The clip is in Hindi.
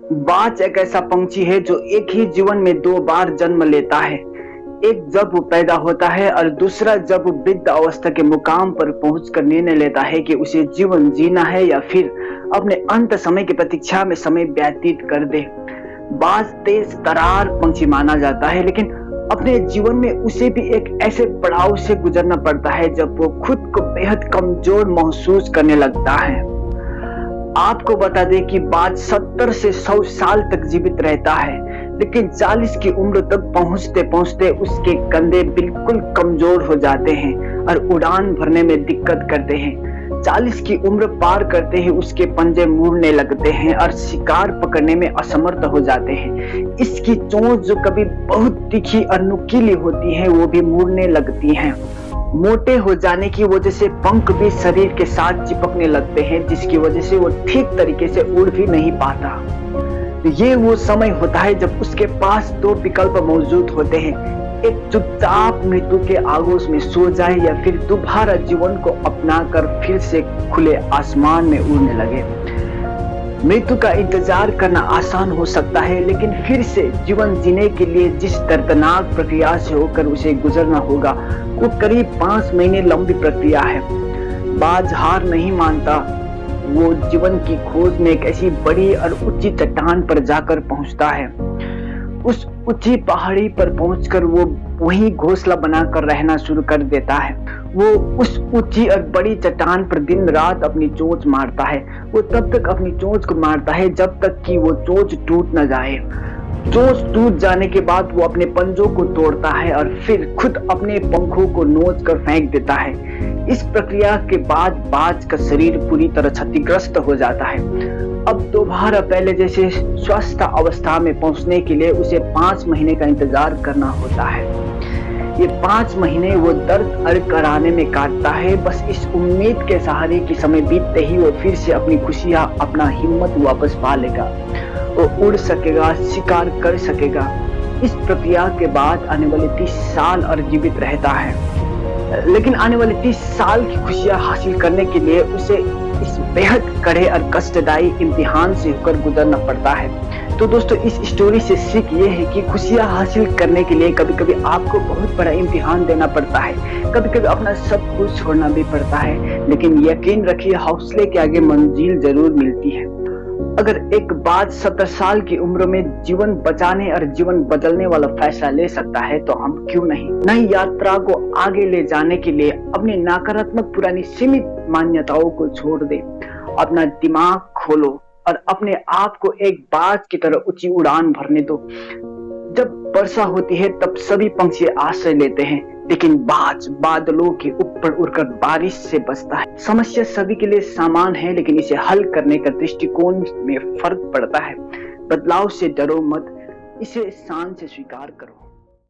बाज एक ऐसा पंछी है जो एक ही जीवन में दो बार जन्म लेता है। एक जब वो पैदा होता है और दूसरा जब वो वृद्ध अवस्था के मुकाम पर पहुंचकर निर्णय लेता है कि उसे जीवन जीना है या फिर अपने अंत समय की प्रतीक्षा में समय व्यतीत कर दे। बाज तेज तर्रार पंछी माना जाता है, लेकिन अपने जीवन में उसे भी एक ऐसे पड़ाव से गुजरना पड़ता है जब वो खुद को बेहद कमजोर महसूस करने लगता है। आपको बता दें कि बाज 70 से 100 साल तक जीवित रहता है, लेकिन 40 की उम्र तक पहुंचते पहुंचते उसके कंधे बिल्कुल कमजोर हो जाते हैं और उड़ान भरने में दिक्कत करते हैं। 40 की उम्र पार करते ही उसके पंजे मुड़ने लगते हैं और शिकार पकड़ने में असमर्थ हो जाते हैं। इसकी चोंच जो कभी बहुत तीखी और नुकीली होती है वो भी मुड़ने लगती है। मोटे हो जाने की वजह से पंख भी शरीर के साथ चिपकने लगते हैं, जिसकी वजह से वो ठीक तरीके से उड़ भी नहीं पाता। ये वो समय होता है जब उसके पास दो विकल्प मौजूद होते हैं, एक चुपचाप मृत्यु के आगोश में सो जाए या फिर दोबारा जीवन को अपनाकर फिर से खुले आसमान में उड़ने लगे। मृत्यु का इंतजार करना आसान हो सकता है, लेकिन फिर से जीवन जीने के लिए जिस दर्दनाक प्रक्रिया से होकर उसे गुजरना होगा वो करीब 5 महीने लंबी प्रक्रिया है। बाज हार नहीं मानता। वो जीवन की खोज में एक ऐसी बड़ी और ऊंची चट्टान पर जाकर पहुंचता है। उस ऊंची पहाड़ी पर पहुंचकर वो वहीं घोंसला बनाकर रहना शुरू कर देता है। वो उस ऊंची और बड़ी चट्टान पर दिन रात अपनी चोंच मारता है। वो तब तक अपनी चोंच को मारता है जब तक कि वो चोंच टूट न जाए। चोंच टूट जाने के बाद वो अपने पंजों को तोड़ता है और फिर खुद अपने पंखों को नोच कर फेंक देता है। इस प्रक्रिया के बाद बाज का शरीर पूरी तरह क्षतिग्रस्त हो जाता है। अब दोबारा पहले जैसे स्वस्थ अवस्था में पहुंचने के लिए उसे 5 महीने का इंतजार करना होता है। ये 5 महीने वो दर्द और कराने में काटता है, बस इस उम्मीद के सहारे कि समय बीतते ही वो फिर से अपनी खुशियां, अपना हिम्मत वापस पा लेगा। वो उड़ सकेगा, शिकार कर सकेगा। इस प्रक्रिया के बाद आने वाले 30 साल और जीवित रहता है, लेकिन आने वाले 30 साल की खुशियां हासिल करने के लिए उसे इस बेहद कड़े और कष्टदायी इम्तिहान से होकर गुजरना पड़ता है। तो दोस्तों, इस स्टोरी से सीख ये है कि खुशियां हासिल करने के लिए कभी कभी आपको बहुत बड़ा इम्तिहान देना पड़ता है, कभी कभी अपना सब कुछ छोड़ना भी पड़ता है, लेकिन यकीन रखिए हौसले के आगे मंजिल जरूर मिलती है। अगर एक बाज 70 साल की उम्र में जीवन बचाने और जीवन बदलने वाला फैसला ले सकता है तो हम क्यों नहीं। नई यात्रा को आगे ले जाने के लिए अपनी नकारात्मक पुरानी सीमित मान्यताओं को छोड़ दे, अपना दिमाग खोलो और अपने आप को एक बाज की तरह ऊंची उड़ान भरने दो। जब वर्षा होती है तब सभी पंछी आश्रय लेते हैं, लेकिन बाज बादलों के ऊपर उड़कर बारिश से बचता है। समस्या सभी के लिए समान है, लेकिन इसे हल करने का दृष्टिकोण में फर्क पड़ता है। बदलाव से डरो मत, इसे शान से स्वीकार करो।